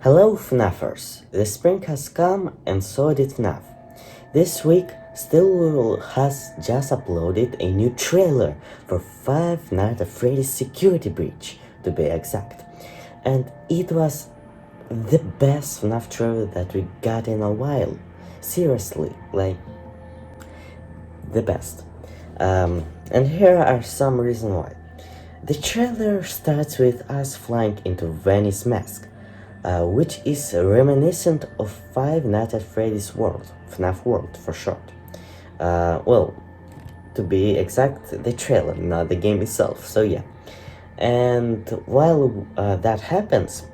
Hello Fnafers! The spring has come and so did FNAF. This week, Stillwell has just uploaded a new trailer for Five Nights at Freddy's Security Breach, to be exact. And it was the best FNAF trailer that we got in a while. Seriously, like, the best. And here are some reasons why. The trailer starts with us flying into Vanny's mask, which is reminiscent of Five Nights at Freddy's world, FNAF world for short. Well, to be exact, the trailer, not the game itself, so yeah. And while that happens,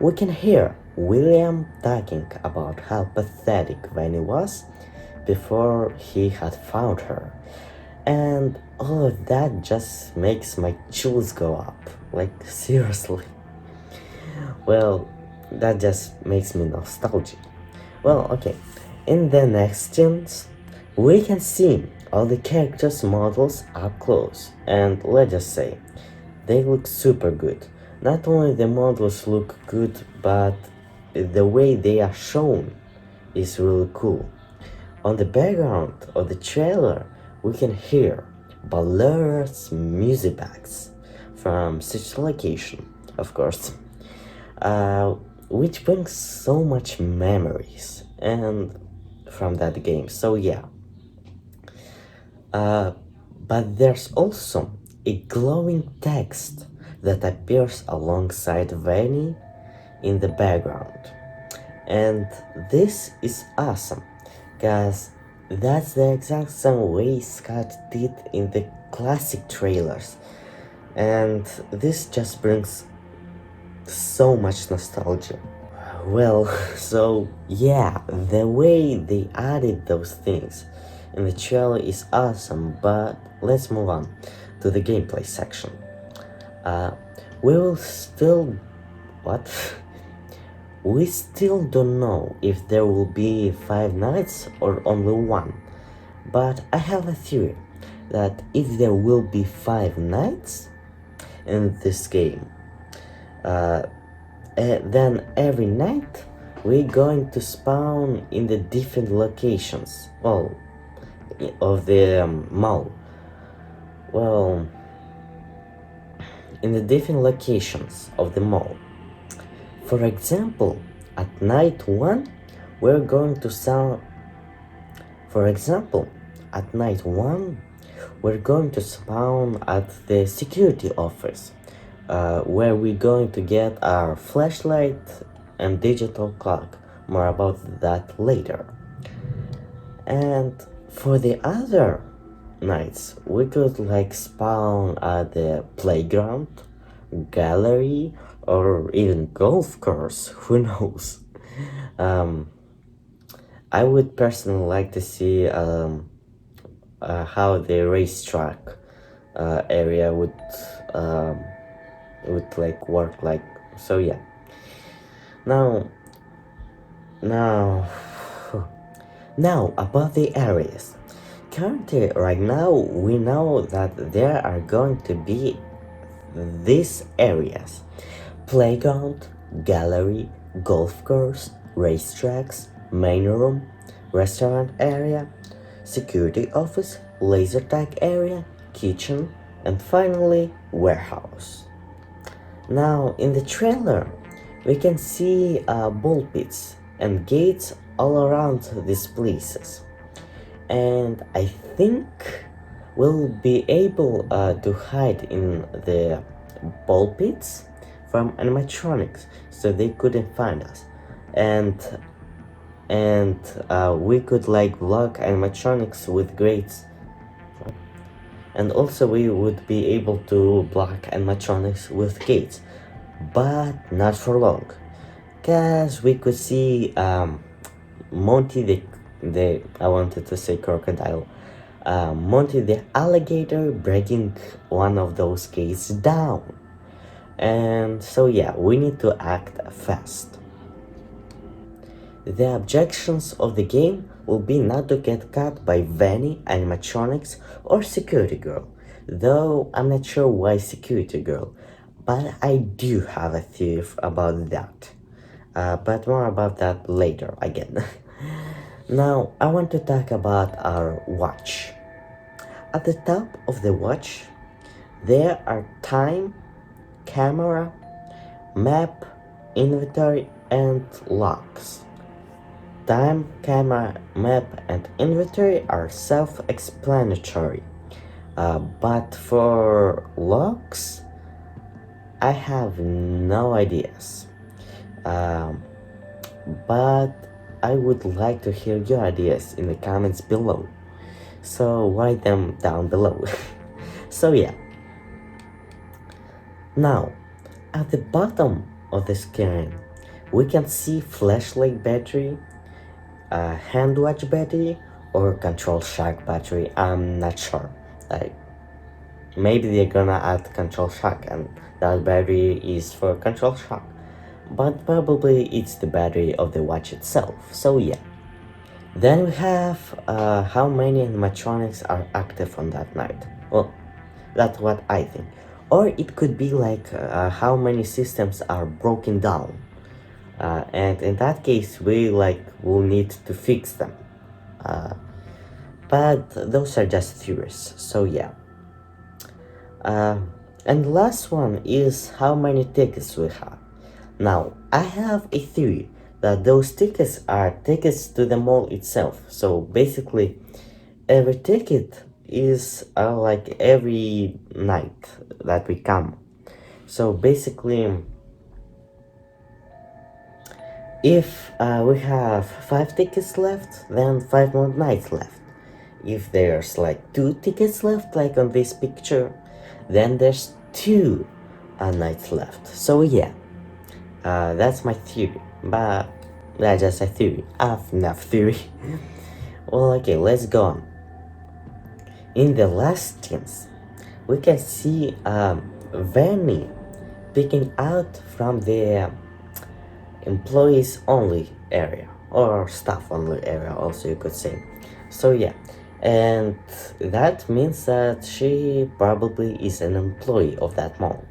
we can hear William talking about how pathetic Vanny was before he had found her. And all of that just makes my chills go up, like seriously. Well, that just makes me nostalgic. Well, okay, in the next scenes, we can see all the characters' models up close, and let's just say, they look super good. Not only the models look good, but the way they are shown is really cool. On the background of the trailer, we can hear Balera's music box from such location, of course, which brings so much memories and from that game. So yeah, but there's also a glowing text that appears alongside Vanny in the background, and this is awesome because that's the exact same way Scott did in the classic trailers, and this just brings so much nostalgia. Well, so yeah, the way they added those things in the trailer is awesome, but let's move on to the gameplay section. We will still... what? We still don't know if there will be 5 nights or only one, but I have a theory that if there will be 5 nights in this game, then every night we're going to spawn in the different locations, well, of the mall. Well, in the different locations of the mall. For example, at night 1, we're going to spawn. For example, at night 1, we're going to spawn at the security office, where we're going to get our flashlight and digital clock. More about that later. And for the other nights, we could like spawn at the playground, gallery, or even golf course, who knows. I would personally like to see how the racetrack area would like work like. So yeah. Now about the areas. Currently, right now, we know that there are going to be these areas: playground, gallery, golf course, racetracks, main room, restaurant area, security office, laser tag area, kitchen, and finally, warehouse. Now, in the trailer, we can see ball pits and gates all around these places. And I think we'll be able to hide in the ball pits from animatronics, so they couldn't find us. And we could like block animatronics with grates. And also we would be able to block animatronics with gates, but not for long, cause we could see Monty the I wanted to say crocodile, Monty the alligator breaking one of those gates down. And so yeah, we need to act fast. The objections of the game will be not to get caught by Vanny, animatronics, or security girl, though I'm not sure why security girl, but I do have a theory about that. but more about that later again. Now, I want to talk about our watch. At the top of the watch, there are time, camera, map, inventory, and locks. Time, camera, map, and inventory are self-explanatory. But for locks, I have no ideas. But I would like to hear your ideas in the comments below. So write them down below. So yeah. Now, at the bottom of the screen, we can see flashlight battery, hand watch battery, or control shock battery. I'm not sure. Like, maybe they're gonna add control shock and that battery is for control shock. But probably it's the battery of the watch itself. So yeah. Then we have how many animatronics are active on that night. Well, that's what I think. Or it could be like how many systems are broken down. And in that case, we will need to fix them. But those are just theories, so yeah. And the last one is how many tickets we have. Now, I have a theory that those tickets are tickets to the mall itself. So basically, every ticket is like every night that we come. So basically, if we have 5 tickets left, then 5 more nights left. If there's like 2 tickets left, like on this picture, then there's 2 nights left. So yeah, that's my theory, but that's just a theory, a FNAF theory. Well, okay, let's go on. In the last scenes, we can see Vanny picking out from the employees only area, or staff only area also you could say. So yeah, and that means that she probably is an employee of that mall.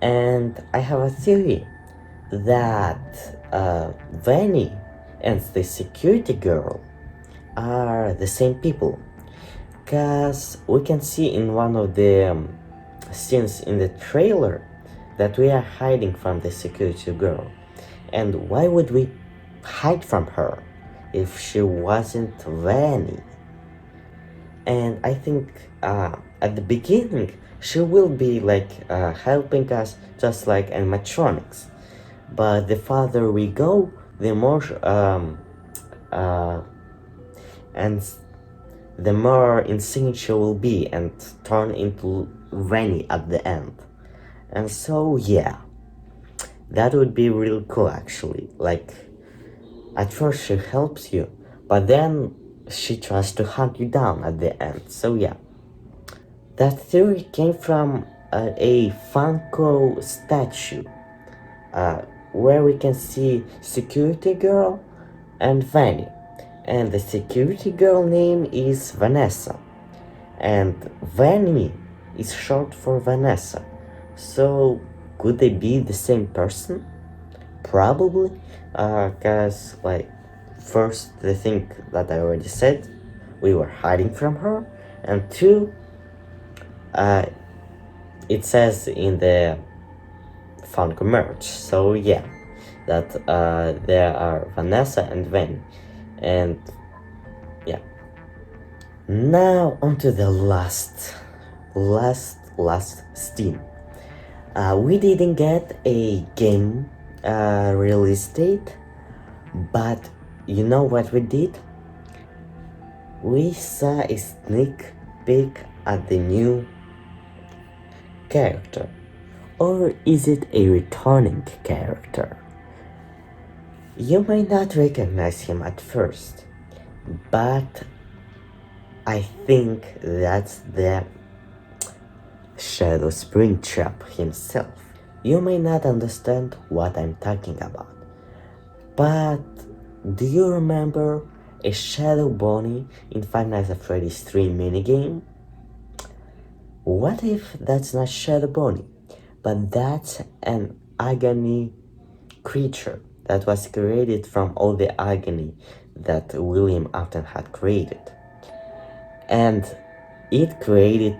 And I have a theory that Vanny and the security girl are the same people, because we can see in one of the scenes in the trailer that we are hiding from the security girl. And why would we hide from her if she wasn't Vanny? And I think at the beginning she will be helping us just like animatronics, but the farther we go, the more and the more insane she will be and turn into Vanny at the end. And so yeah, that would be really cool actually. Like, at first she helps you, but then she tries to hunt you down at the end. So yeah, that theory came from a Funko statue where we can see security girl and Vanny, and the security girl name is Vanessa, and Vanny is short for Vanessa. So could they be the same person? Probably, cause first, the thing that I already said, we were hiding from her, and 2, it says in the Funko merch. So yeah, that there are Vanessa and Vanny, and yeah. Now onto the last Steam. We didn't get a game release date, but you know what we did? We saw a sneak peek at the new character. Or is it a returning character? You may not recognize him at first, but I think that's the Shadow Springtrap himself. You may not understand what I'm talking about, but do you remember a Shadow Bonnie in Five Nights at Freddy's 3 minigame? What if that's not Shadow Bonnie, but that's an agony creature that was created from all the agony that William Afton had created. And it created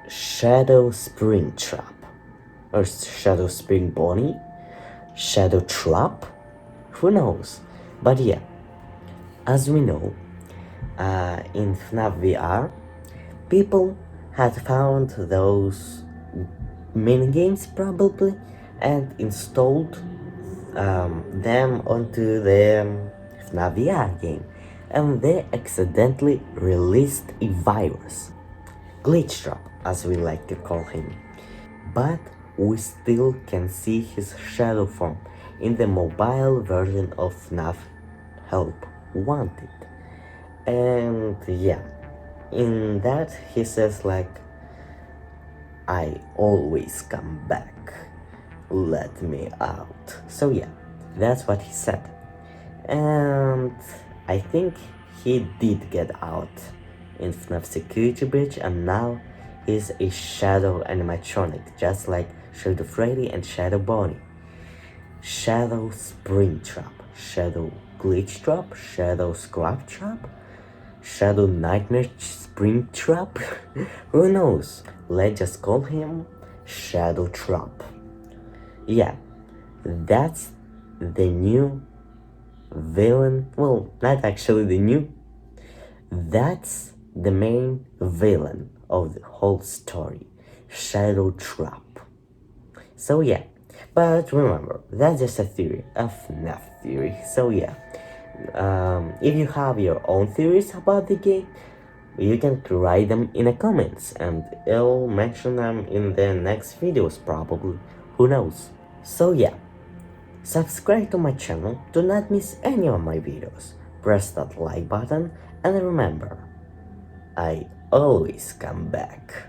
Shadow Springtrap, or Shadow Spring Bonnie, Shadow Trap, who knows? But yeah, as we know, in FNAF VR, people had found those minigames probably and installed them onto the FNAF VR game, and they accidentally released a virus, Glitchtrap as we like to call him, but we still can see his shadow form in the mobile version of FNAF Help Wanted. And yeah, in that he says like, I always come back, let me out. So yeah, that's what he said. And I think he did get out in FNAF Security Breach, and now he's a shadow animatronic, just like Shadow Freddy and Shadow Bonnie. Shadow Springtrap, Shadow Glitchtrap, Shadow Scraptrap, Shadow Nightmare Springtrap? Who knows? Let's just call him Shadow Trap. Yeah, that's the new villain. Well, not actually the new. That's the main villain of the whole story, Shadow Trap. So yeah, but remember, that's just a theory, a FNAF theory. So yeah, if you have your own theories about the game, you can write them in the comments and I'll mention them in the next videos probably, who knows. So yeah, subscribe to my channel to not miss any of my videos, press that like button, and remember, I always come back.